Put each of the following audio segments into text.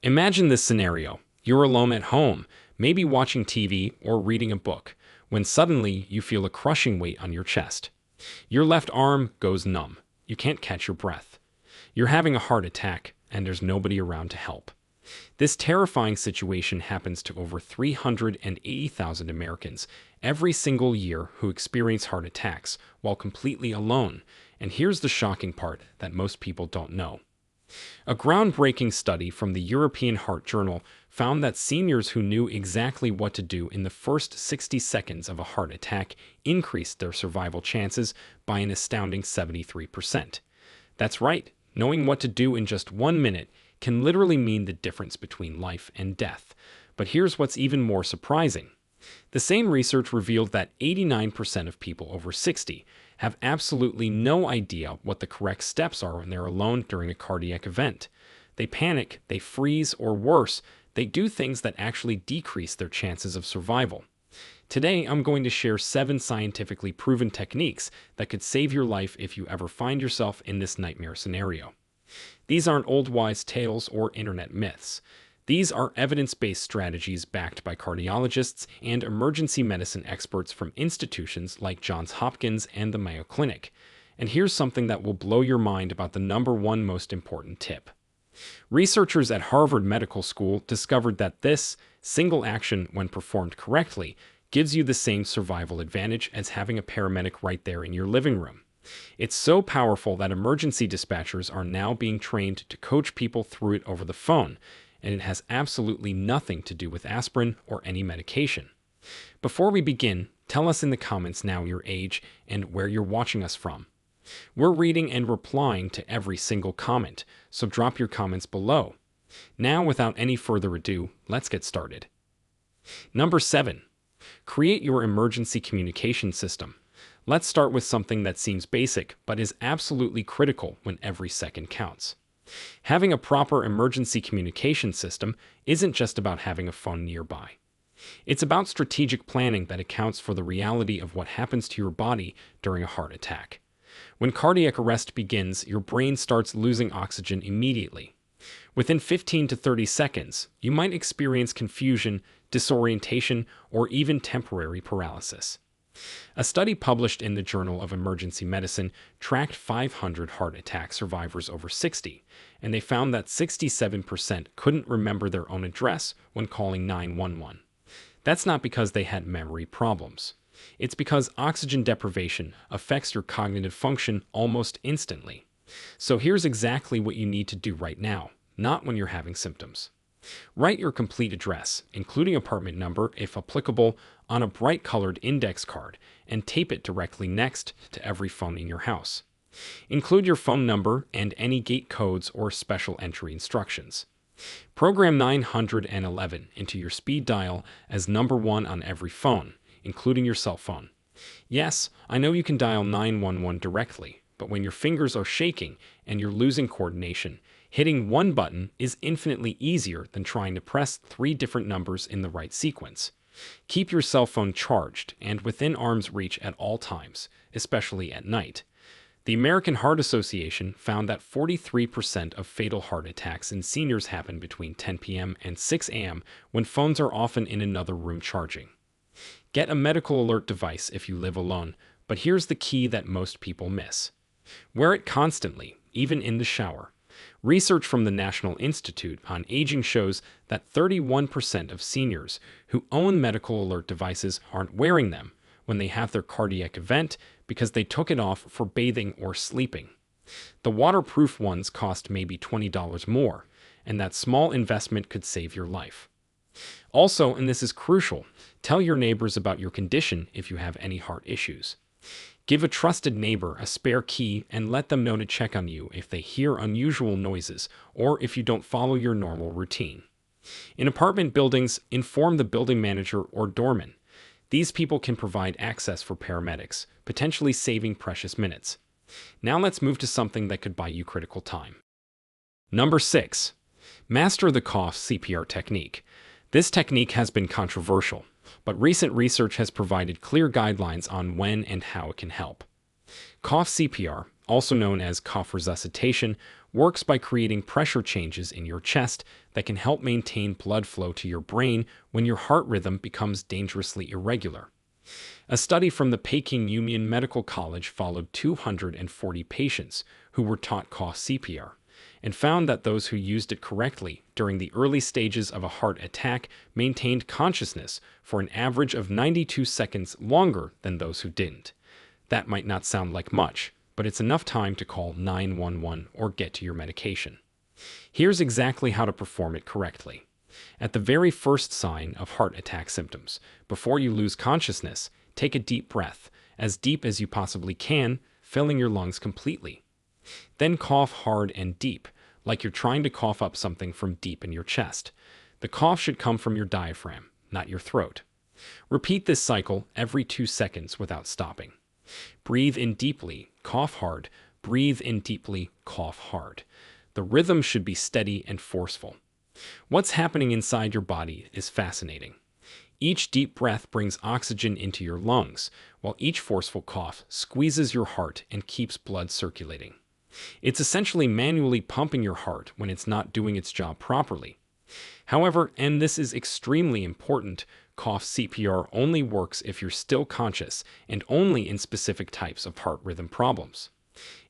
Imagine this scenario. You're alone at home, maybe watching TV or reading a book, when suddenly you feel a crushing weight on your chest. Your left arm goes numb. You can't catch your breath. You're having a heart attack, and there's nobody around to help. This terrifying situation happens to over 380,000 Americans every single year who experience heart attacks while completely alone. And here's the shocking part that most people don't know. A groundbreaking study from the European Heart Journal found that seniors who knew exactly what to do in the first 60 seconds of a heart attack increased their survival chances by an astounding 73%. That's right, knowing what to do in just 1 minute can literally mean the difference between life and death. But here's what's even more surprising. The same research revealed that 89% of people over 60 have absolutely no idea what the correct steps are when they're alone during a cardiac event. They panic, they freeze, or worse, they do things that actually decrease their chances of survival. Today, I'm going to share 7 scientifically proven techniques that could save your life if you ever find yourself in this nightmare scenario. These aren't old wise tales or internet myths. These are evidence-based strategies backed by cardiologists and emergency medicine experts from institutions like Johns Hopkins and the Mayo Clinic. And here's something that will blow your mind about the #1 most important tip. Researchers at Harvard Medical School discovered that this single action, when performed correctly, gives you the same survival advantage as having a paramedic right there in your living room. It's so powerful that emergency dispatchers are now being trained to coach people through it over the phone, and it has absolutely nothing to do with aspirin or any medication. Before we begin, tell us in the comments now your age and where you're watching us from. We're reading and replying to every single comment, so drop your comments below. Now, without any further ado, let's get started. Number 7. Create your emergency communication system. Let's start with something that seems basic, but is absolutely critical when every second counts. Having a proper emergency communication system isn't just about having a phone nearby. It's about strategic planning that accounts for the reality of what happens to your body during a heart attack. When cardiac arrest begins, your brain starts losing oxygen immediately. Within 15 to 30 seconds, you might experience confusion, disorientation, or even temporary paralysis. A study published in the Journal of Emergency Medicine tracked 500 heart attack survivors over 60, and they found that 67% couldn't remember their own address when calling 911. That's not because they had memory problems. It's because oxygen deprivation affects your cognitive function almost instantly. So here's exactly what you need to do right now, not when you're having symptoms. Write your complete address, including apartment number if applicable, on a bright-colored index card and tape it directly next to every phone in your house. Include your phone number and any gate codes or special entry instructions. Program 911 into your speed dial as #1 on every phone, including your cell phone. Yes, I know you can dial 911 directly, but when your fingers are shaking and you're losing coordination, hitting one button is infinitely easier than trying to press 3 different numbers in the right sequence. Keep your cell phone charged and within arm's reach at all times, especially at night. The American Heart Association found that 43% of fatal heart attacks in seniors happen between 10 p.m. and 6 a.m. when phones are often in another room charging. Get a medical alert device if you live alone, but here's the key that most people miss. Wear it constantly, even in the shower. Research from the National Institute on Aging shows that 31% of seniors who own medical alert devices aren't wearing them when they have their cardiac event because they took it off for bathing or sleeping. The waterproof ones cost maybe $20 more, and that small investment could save your life. Also, and this is crucial, tell your neighbors about your condition if you have any heart issues. Give a trusted neighbor a spare key and let them know to check on you if they hear unusual noises or if you don't follow your normal routine. In apartment buildings, inform the building manager or doorman. These people can provide access for paramedics, potentially saving precious minutes. Now let's move to something that could buy you critical time. Number 6. Master the cough CPR technique. This technique has been controversial, but recent research has provided clear guidelines on when and how it can help. Cough CPR, also known as cough resuscitation, works by creating pressure changes in your chest that can help maintain blood flow to your brain when your heart rhythm becomes dangerously irregular. A study from the Peking Union Medical College followed 240 patients who were taught cough CPR and found that those who used it correctly during the early stages of a heart attack maintained consciousness for an average of 92 seconds longer than those who didn't. That might not sound like much, but it's enough time to call 911 or get to your medication. Here's exactly how to perform it correctly. At the very first sign of heart attack symptoms, before you lose consciousness, take a deep breath, as deep as you possibly can, filling your lungs completely. Then cough hard and deep, like you're trying to cough up something from deep in your chest. The cough should come from your diaphragm, not your throat. Repeat this cycle every 2 seconds without stopping. Breathe in deeply, cough hard. Breathe in deeply, cough hard. The rhythm should be steady and forceful. What's happening inside your body is fascinating. Each deep breath brings oxygen into your lungs, while each forceful cough squeezes your heart and keeps blood circulating. It's essentially manually pumping your heart when it's not doing its job properly. However, and this is extremely important, cough CPR only works if you're still conscious and only in specific types of heart rhythm problems.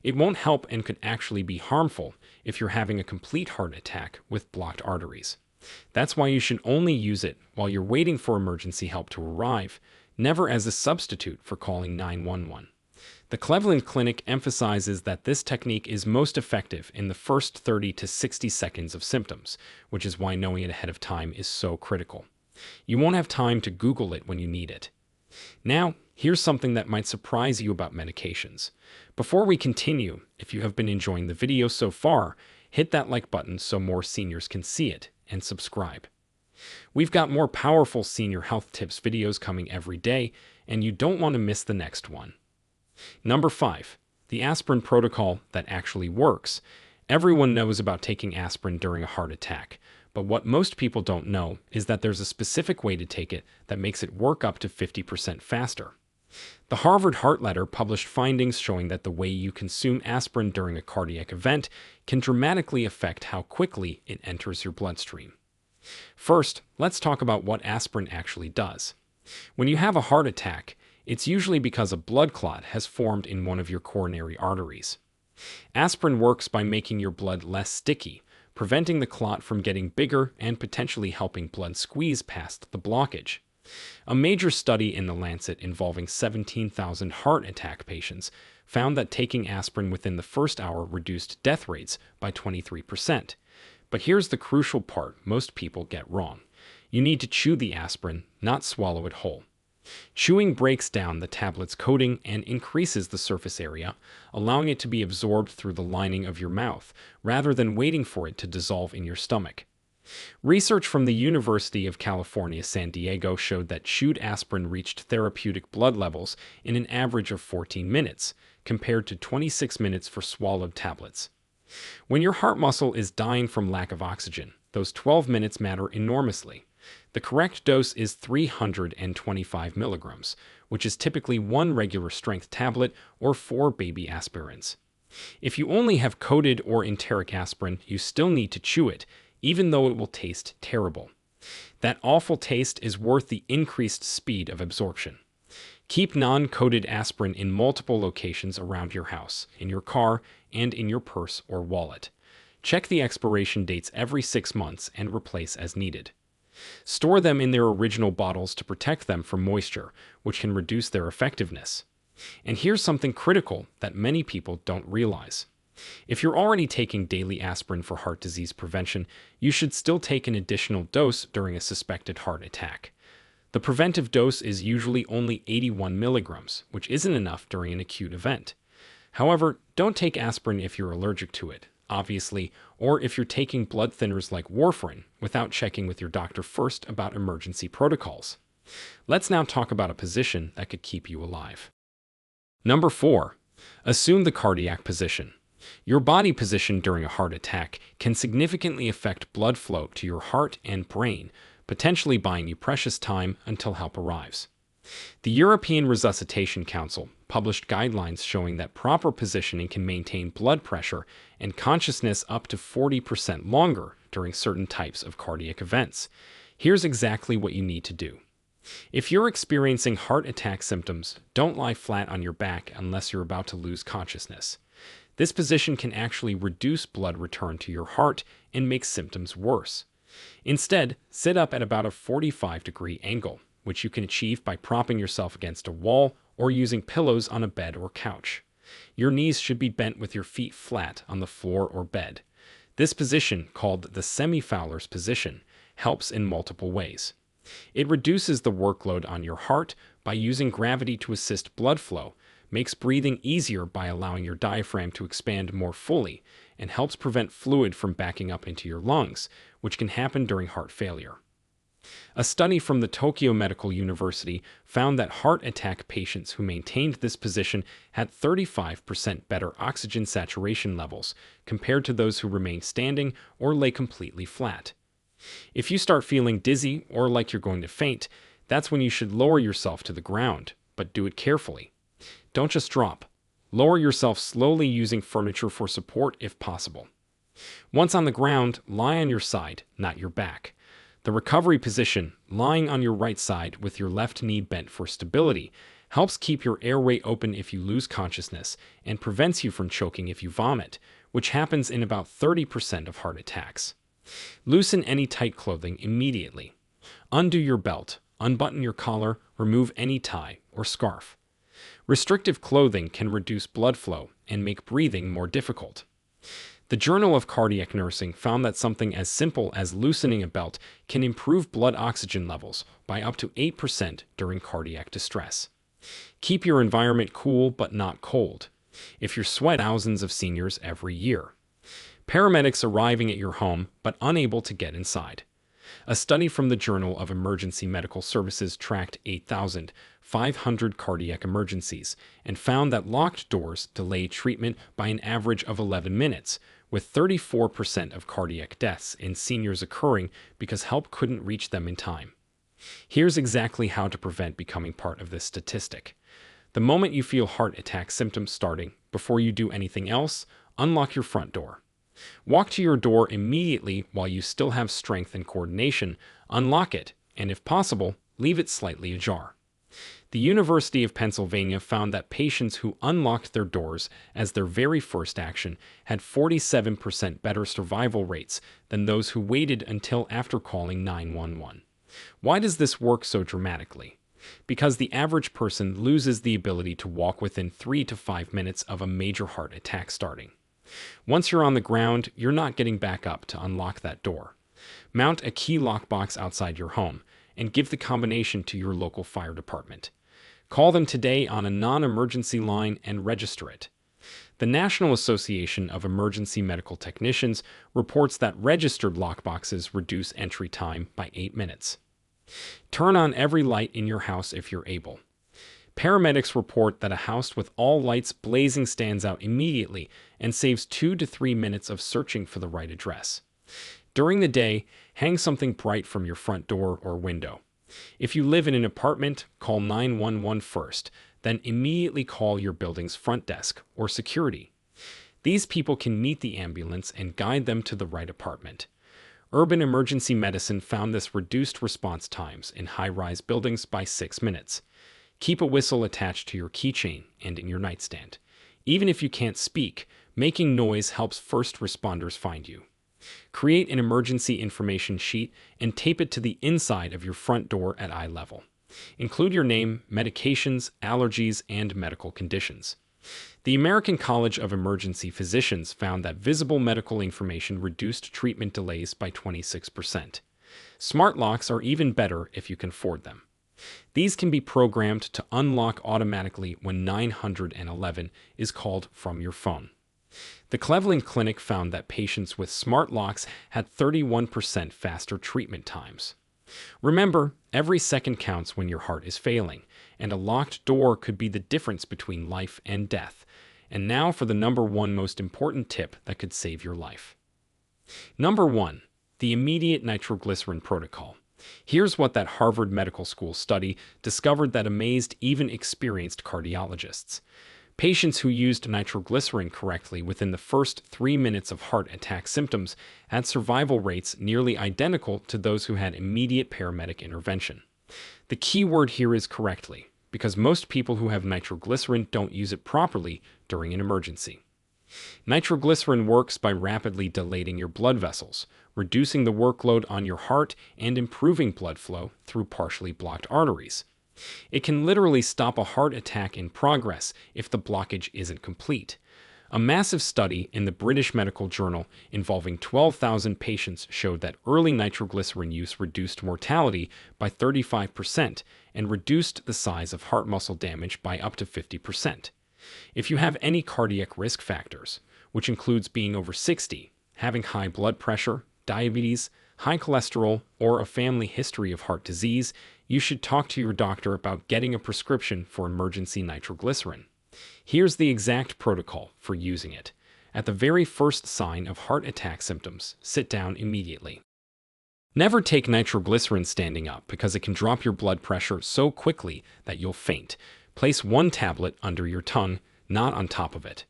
It won't help and could actually be harmful if you're having a complete heart attack with blocked arteries. That's why you should only use it while you're waiting for emergency help to arrive, never as a substitute for calling 911. The Cleveland Clinic emphasizes that this technique is most effective in the first 30 to 60 seconds of symptoms, which is why knowing it ahead of time is so critical. You won't have time to Google it when you need it. Now, here's something that might surprise you about medications. Before we continue, if you have been enjoying the video so far, hit that like button so more seniors can see it, and subscribe. We've got more powerful senior health tips videos coming every day, and you don't want to miss the next one. Number 5. The aspirin protocol that actually works. Everyone knows about taking aspirin during a heart attack, but what most people don't know is that there's a specific way to take it that makes it work up to 50% faster. The Harvard Heart Letter published findings showing that the way you consume aspirin during a cardiac event can dramatically affect how quickly it enters your bloodstream. First, let's talk about what aspirin actually does. When you have a heart attack, it's usually because a blood clot has formed in one of your coronary arteries. Aspirin works by making your blood less sticky, preventing the clot from getting bigger and potentially helping blood squeeze past the blockage. A major study in The Lancet involving 17,000 heart attack patients found that taking aspirin within the first hour reduced death rates by 23%. But here's the crucial part most people get wrong. You need to chew the aspirin, not swallow it whole. Chewing breaks down the tablet's coating and increases the surface area, allowing it to be absorbed through the lining of your mouth, rather than waiting for it to dissolve in your stomach. Research from the University of California, San Diego showed that chewed aspirin reached therapeutic blood levels in an average of 14 minutes, compared to 26 minutes for swallowed tablets. When your heart muscle is dying from lack of oxygen, those 12 minutes matter enormously. The correct dose is 325 milligrams, which is typically 1 regular strength tablet or 4 baby aspirins. If you only have coated or enteric aspirin, you still need to chew it, even though it will taste terrible. That awful taste is worth the increased speed of absorption. Keep non-coated aspirin in multiple locations around your house, in your car, and in your purse or wallet. Check the expiration dates every 6 months and replace as needed. Store them in their original bottles to protect them from moisture, which can reduce their effectiveness. And here's something critical that many people don't realize. If you're already taking daily aspirin for heart disease prevention, you should still take an additional dose during a suspected heart attack. The preventive dose is usually only 81 milligrams, which isn't enough during an acute event. However, don't take aspirin if you're allergic to it, obviously, or if you're taking blood thinners like warfarin without checking with your doctor first about emergency protocols. Let's now talk about a position that could keep you alive. Number 4. Assume the cardiac position. Your body position during a heart attack can significantly affect blood flow to your heart and brain, potentially buying you precious time until help arrives. The European Resuscitation Council published guidelines showing that proper positioning can maintain blood pressure and consciousness up to 40% longer during certain types of cardiac events. Here's exactly what you need to do. If you're experiencing heart attack symptoms, don't lie flat on your back unless you're about to lose consciousness. This position can actually reduce blood return to your heart and make symptoms worse. Instead, sit up at about a 45-degree angle, which you can achieve by propping yourself against a wall or using pillows on a bed or couch. Your knees should be bent with your feet flat on the floor or bed. This position, called the semi-Fowler's position, helps in multiple ways. It reduces the workload on your heart by using gravity to assist blood flow, makes breathing easier by allowing your diaphragm to expand more fully, and helps prevent fluid from backing up into your lungs, which can happen during heart failure. A study from the Tokyo Medical University found that heart attack patients who maintained this position had 35% better oxygen saturation levels compared to those who remained standing or lay completely flat. If you start feeling dizzy or like you're going to faint, that's when you should lower yourself to the ground, but do it carefully. Don't just drop. Lower yourself slowly using furniture for support if possible. Once on the ground, lie on your side, not your back. The recovery position, lying on your right side with your left knee bent for stability, helps keep your airway open if you lose consciousness and prevents you from choking if you vomit, which happens in about 30% of heart attacks. Loosen any tight clothing immediately. Undo your belt, unbutton your collar, remove any tie or scarf. Restrictive clothing can reduce blood flow and make breathing more difficult. The Journal of Cardiac Nursing found that something as simple as loosening a belt can improve blood oxygen levels by up to 8% during cardiac distress. Keep your environment cool but not cold. If you sweat, thousands of seniors every year. Paramedics arriving at your home but unable to get inside. A study from the Journal of Emergency Medical Services tracked 8,500 cardiac emergencies and found that locked doors delay treatment by an average of 11 minutes, with 34% of cardiac deaths in seniors occurring because help couldn't reach them in time. Here's exactly how to prevent becoming part of this statistic. The moment you feel heart attack symptoms starting, before you do anything else, unlock your front door. Walk to your door immediately while you still have strength and coordination, unlock it, and if possible, leave it slightly ajar. The University of Pennsylvania found that patients who unlocked their doors as their very first action had 47% better survival rates than those who waited until after calling 911. Why does this work so dramatically? Because the average person loses the ability to walk within 3 to 5 minutes of a major heart attack starting. Once you're on the ground, you're not getting back up to unlock that door. Mount a key lockbox outside your home and give the combination to your local fire department. Call them today on a non-emergency line and register it. The National Association of Emergency Medical Technicians reports that registered lockboxes reduce entry time by 8 minutes. Turn on every light in your house if you're able. Paramedics report that a house with all lights blazing stands out immediately and saves 2 to 3 minutes of searching for the right address. During the day, hang something bright from your front door or window. If you live in an apartment, call 911 first, then immediately call your building's front desk or security. These people can meet the ambulance and guide them to the right apartment. Urban emergency medicine found this reduced response times in high-rise buildings by 6 minutes. Keep a whistle attached to your keychain and in your nightstand. Even if you can't speak, making noise helps first responders find you. Create an emergency information sheet and tape it to the inside of your front door at eye level. Include your name, medications, allergies, and medical conditions. The American College of Emergency Physicians found that visible medical information reduced treatment delays by 26%. Smart locks are even better if you can afford them. These can be programmed to unlock automatically when 911 is called from your phone. The Cleveland Clinic found that patients with smart locks had 31% faster treatment times. Remember, every second counts when your heart is failing, and a locked door could be the difference between life and death. And now for the number one most important tip that could save your life. Number 1. The immediate nitroglycerin protocol. Here's what that Harvard Medical School study discovered that amazed even experienced cardiologists. Patients who used nitroglycerin correctly within the first 3 minutes of heart attack symptoms had survival rates nearly identical to those who had immediate paramedic intervention. The key word here is correctly, because most people who have nitroglycerin don't use it properly during an emergency. Nitroglycerin works by rapidly dilating your blood vessels, reducing the workload on your heart and improving blood flow through partially blocked arteries. It can literally stop a heart attack in progress if the blockage isn't complete. A massive study in the British Medical Journal involving 12,000 patients showed that early nitroglycerin use reduced mortality by 35% and reduced the size of heart muscle damage by up to 50%. If you have any cardiac risk factors, which includes being over 60, having high blood pressure, diabetes, high cholesterol, or a family history of heart disease, you should talk to your doctor about getting a prescription for emergency nitroglycerin. Here's the exact protocol for using it. At the very first sign of heart attack symptoms, sit down immediately. Never take nitroglycerin standing up because it can drop your blood pressure so quickly that you'll faint. Place one tablet under your tongue, not on top of it.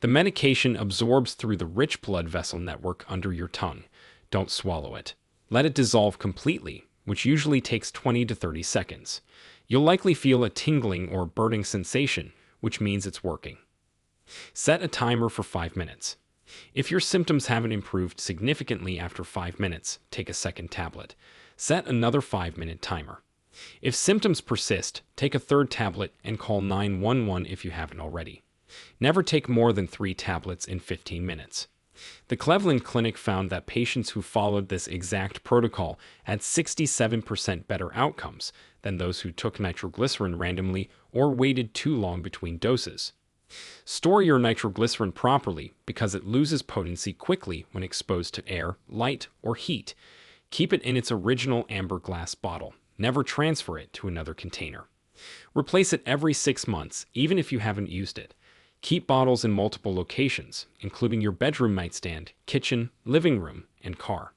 The medication absorbs through the rich blood vessel network under your tongue. Don't swallow it. Let it dissolve completely, which usually takes 20 to 30 seconds. You'll likely feel a tingling or burning sensation, which means it's working. Set a timer for 5 minutes. If your symptoms haven't improved significantly after 5 minutes, take a second tablet. Set another 5-minute timer. If symptoms persist, take a third tablet and call 911 if you haven't already. Never take more than 3 tablets in 15 minutes. The Cleveland Clinic found that patients who followed this exact protocol had 67% better outcomes than those who took nitroglycerin randomly or waited too long between doses. Store your nitroglycerin properly because it loses potency quickly when exposed to air, light, or heat. Keep it in its original amber glass bottle. Never transfer it to another container. Replace it every 6 months, even if you haven't used it. Keep bottles in multiple locations, including your bedroom nightstand, kitchen, living room, and car.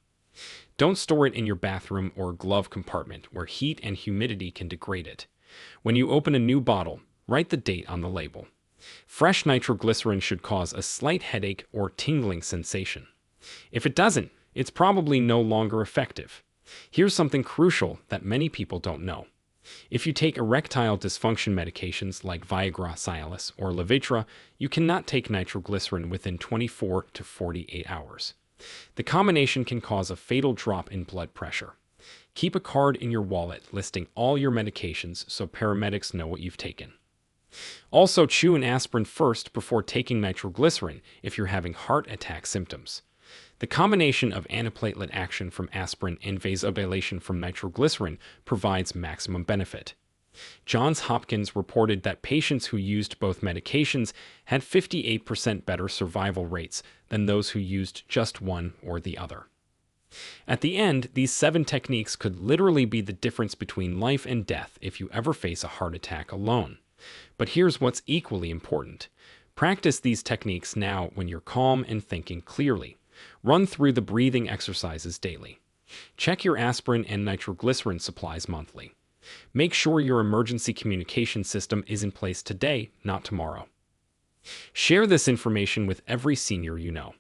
Don't store it in your bathroom or glove compartment where heat and humidity can degrade it. When you open a new bottle, write the date on the label. Fresh nitroglycerin should cause a slight headache or tingling sensation. If it doesn't, it's probably no longer effective. Here's something crucial that many people don't know. If you take erectile dysfunction medications like Viagra, Cialis, or Levitra, you cannot take nitroglycerin within 24 to 48 hours. The combination can cause a fatal drop in blood pressure. Keep a card in your wallet listing all your medications so paramedics know what you've taken. Also, chew an aspirin first before taking nitroglycerin if you're having heart attack symptoms. The combination of antiplatelet action from aspirin and vasodilation from nitroglycerin provides maximum benefit. Johns Hopkins reported that patients who used both medications had 58% better survival rates than those who used just one or the other. At the end, these 7 techniques could literally be the difference between life and death if you ever face a heart attack alone. But here's what's equally important. Practice these techniques now when you're calm and thinking clearly. Run through the breathing exercises daily. Check your aspirin and nitroglycerin supplies monthly. Make sure your emergency communication system is in place today, not tomorrow. Share this information with every senior you know.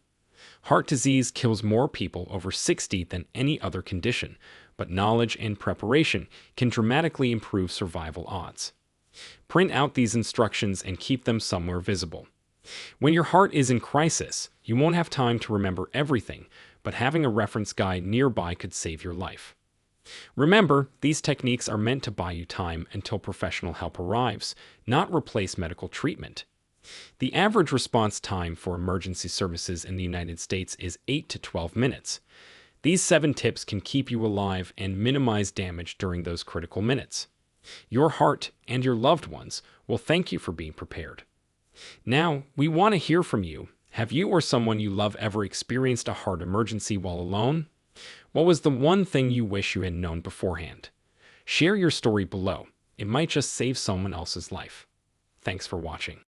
Heart disease kills more people over 60 than any other condition, but knowledge and preparation can dramatically improve survival odds. Print out these instructions and keep them somewhere visible. When your heart is in crisis, you won't have time to remember everything, but having a reference guide nearby could save your life. Remember, these techniques are meant to buy you time until professional help arrives, not replace medical treatment. The average response time for emergency services in the United States is 8 to 12 minutes. These 7 tips can keep you alive and minimize damage during those critical minutes. Your heart and your loved ones will thank you for being prepared. Now, we want to hear from you. Have you or someone you love ever experienced a heart emergency while alone? What was the one thing you wish you had known beforehand? Share your story below. It might just save someone else's life. Thanks for watching.